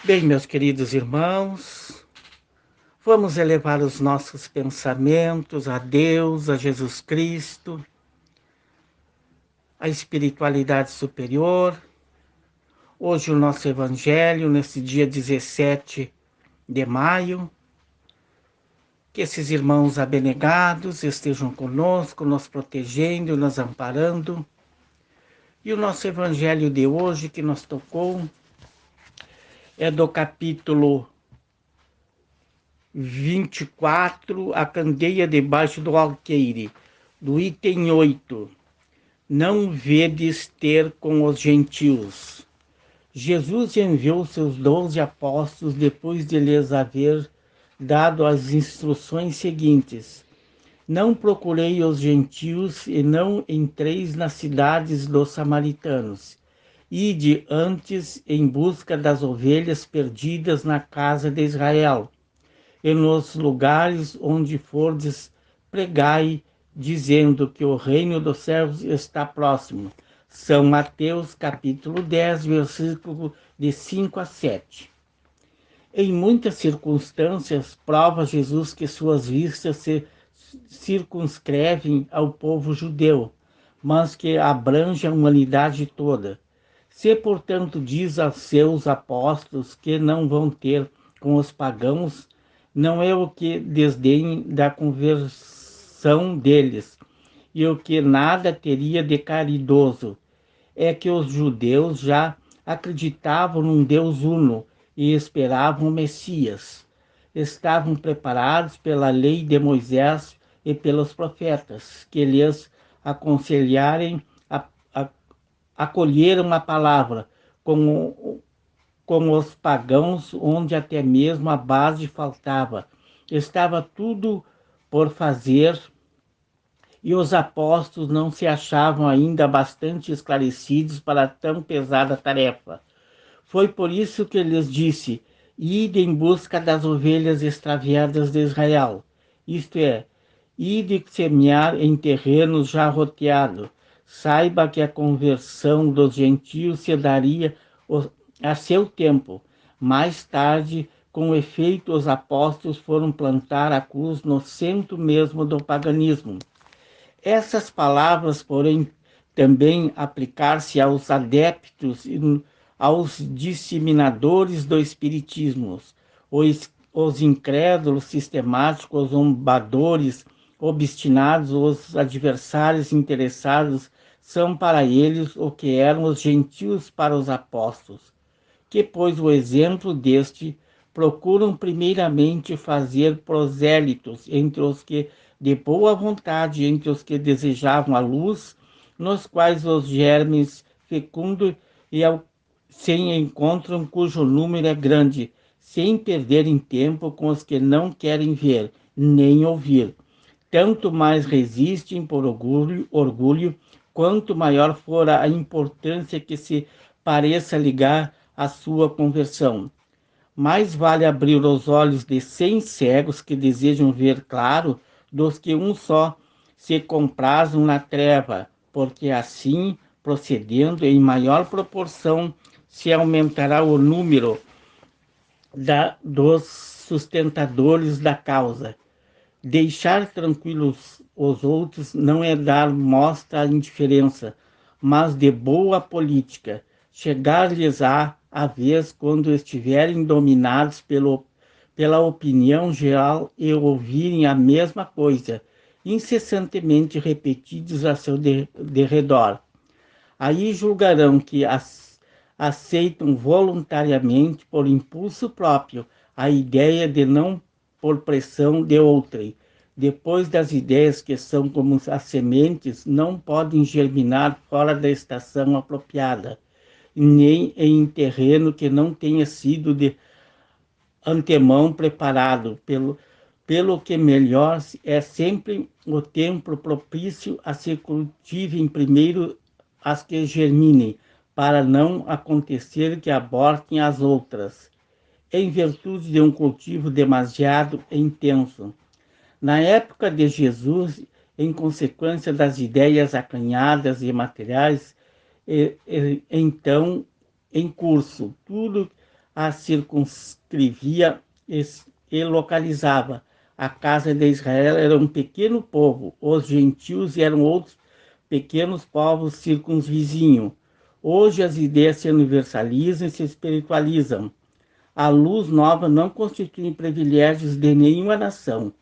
Bem, meus queridos irmãos, vamos elevar os nossos pensamentos a Deus, a Jesus Cristo, a espiritualidade superior. Hoje o nosso evangelho, nesse dia 17 de maio, que esses irmãos abnegados estejam conosco, nos protegendo, nos amparando. E o nosso evangelho de hoje que nos tocou é do capítulo 24, a candeia debaixo do alqueire, do item 8. Não vedes ter com os gentios. Jesus enviou seus 12 apóstolos depois de lhes haver dado as instruções seguintes: não procurei os gentios e não entreis nas cidades dos samaritanos. Ide antes em busca das ovelhas perdidas na casa de Israel. E nos lugares onde fordes, pregai, dizendo que o reino dos céus está próximo. São Mateus, capítulo 10, versículo de 5 a 7. Em muitas circunstâncias, prova Jesus que suas vistas se circunscrevem ao povo judeu, mas que abrange a humanidade toda. Se, portanto, diz aos seus apóstolos que não vão ter com os pagãos, não é o que desdenhem da conversão deles, e o que nada teria de caridoso, é que os judeus já acreditavam num Deus uno e esperavam o Messias. Estavam preparados pela lei de Moisés e pelos profetas, que lhes aconselharem acolheram a palavra, como os pagãos, onde até mesmo a base faltava. Estava tudo por fazer e os apóstolos não se achavam ainda bastante esclarecidos para tão pesada tarefa. Foi por isso que lhes disse: ide em busca das ovelhas extraviadas de Israel, isto é, ide semear em terrenos já roteados. Saiba que a conversão dos gentios se daria a seu tempo. Mais tarde, com efeito, os apóstolos foram plantar a cruz no centro mesmo do paganismo. Essas palavras, porém, também aplicar-se aos adeptos e aos disseminadores do espiritismo, os incrédulos sistemáticos, os zombadores, obstinados, os adversários interessados, são para eles o que eram os gentios para os apóstolos, que, pois, o exemplo deste, procuram primeiramente fazer prosélitos entre os que de boa vontade, entre os que desejavam a luz, nos quais os germes fecundos se encontram, cujo número é grande, sem perderem tempo com os que não querem ver, nem ouvir. Tanto mais resistem por orgulho, quanto maior for a importância que se pareça ligar à sua conversão. Mais vale abrir os olhos de 100 cegos que desejam ver claro, dos que um só se comprazam na treva, porque assim, procedendo em maior proporção, se aumentará o número dos sustentadores da causa. Deixar tranquilos os outros não é dar mostra à indiferença, mas de boa política. Chegar-lhes a vez quando estiverem dominados pela opinião geral e ouvirem a mesma coisa, incessantemente repetidos a seu derredor. Aí julgarão que aceitam voluntariamente, por impulso próprio, a ideia de não por pressão de outrem. Depois das ideias que são como as sementes, não podem germinar fora da estação apropriada, nem em terreno que não tenha sido de antemão preparado, pelo que melhor é sempre o tempo propício a se cultivem primeiro as que germinem, para não acontecer que abortem as outras, em virtude de um cultivo demasiado intenso. Na época de Jesus, em consequência das ideias acanhadas e materiais, então em curso, tudo a circunscrevia e localizava. A casa de Israel era um pequeno povo, os gentios eram outros pequenos povos circunvizinhos. Hoje as ideias se universalizam e se espiritualizam. A luz nova não constitui privilégios de nenhuma nação.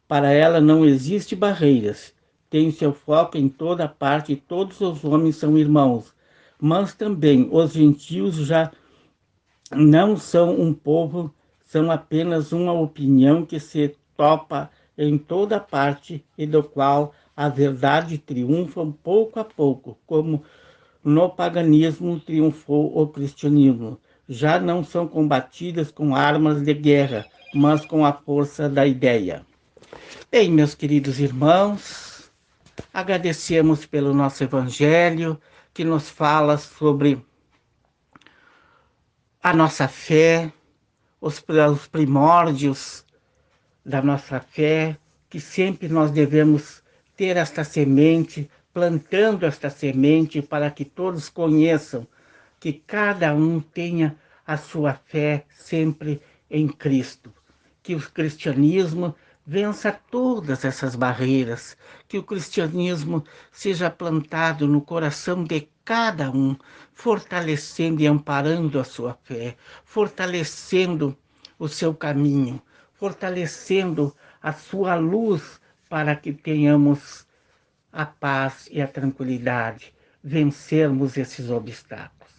Para ela não existe barreiras. Tem seu foco em toda parte e todos os homens são irmãos. Mas também os gentios já não são um povo, são apenas uma opinião que se topa em toda parte e do qual a verdade triunfa pouco a pouco, como no paganismo triunfou o cristianismo. Já não são combatidas com armas de guerra, mas com a força da ideia. Bem, meus queridos irmãos, agradecemos pelo nosso evangelho que nos fala sobre a nossa fé, os primórdios da nossa fé, que sempre nós devemos ter esta semente, plantando esta semente para que todos conheçam que cada um tenha a sua fé sempre em Cristo. Que o cristianismo vença todas essas barreiras, que o cristianismo seja plantado no coração de cada um, fortalecendo e amparando a sua fé, fortalecendo o seu caminho, fortalecendo a sua luz para que tenhamos a paz e a tranquilidade, vencermos esses obstáculos.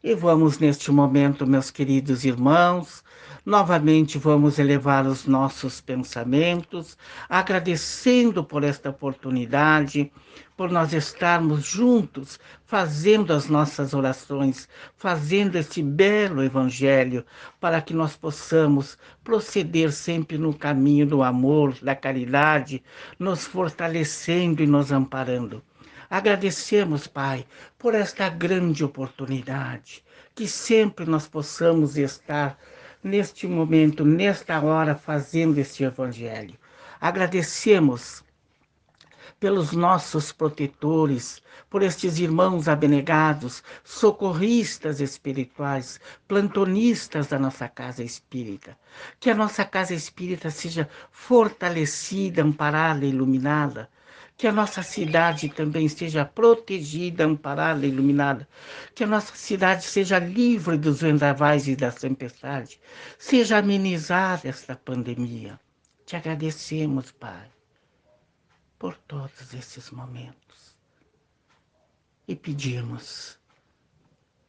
E vamos neste momento, meus queridos irmãos, novamente vamos elevar os nossos pensamentos, agradecendo por esta oportunidade, por nós estarmos juntos, fazendo as nossas orações, fazendo este belo evangelho, para que nós possamos proceder sempre no caminho do amor, da caridade, nos fortalecendo e nos amparando. Agradecemos, Pai, por esta grande oportunidade, que sempre nós possamos estar neste momento, nesta hora, fazendo este evangelho. Agradecemos pelos nossos protetores, por estes irmãos abnegados, socorristas espirituais, plantonistas da nossa casa espírita. Que a nossa casa espírita seja fortalecida, amparada, iluminada. Que a nossa cidade também seja protegida, amparada, iluminada. Que a nossa cidade seja livre dos vendavais e das tempestades. Seja amenizada esta pandemia. Te agradecemos, Pai, por todos esses momentos. E pedimos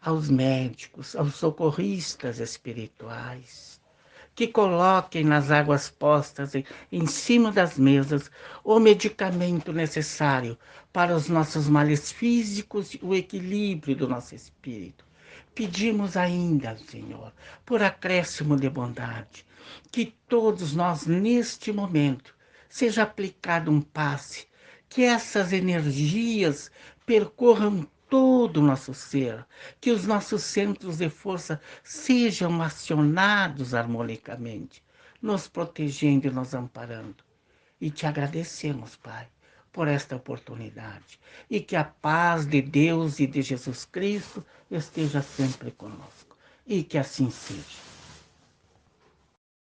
aos médicos, aos socorristas espirituais, que coloquem nas águas postas em cima das mesas o medicamento necessário para os nossos males físicos e o equilíbrio do nosso espírito. Pedimos ainda, Senhor, por acréscimo de bondade, que todos nós, neste momento, seja aplicado um passe, que essas energias percorram todo o nosso ser, que os nossos centros de força sejam acionados harmonicamente, nos protegendo e nos amparando. E te agradecemos, Pai, por esta oportunidade. E que a paz de Deus e de Jesus Cristo esteja sempre conosco. E que assim seja.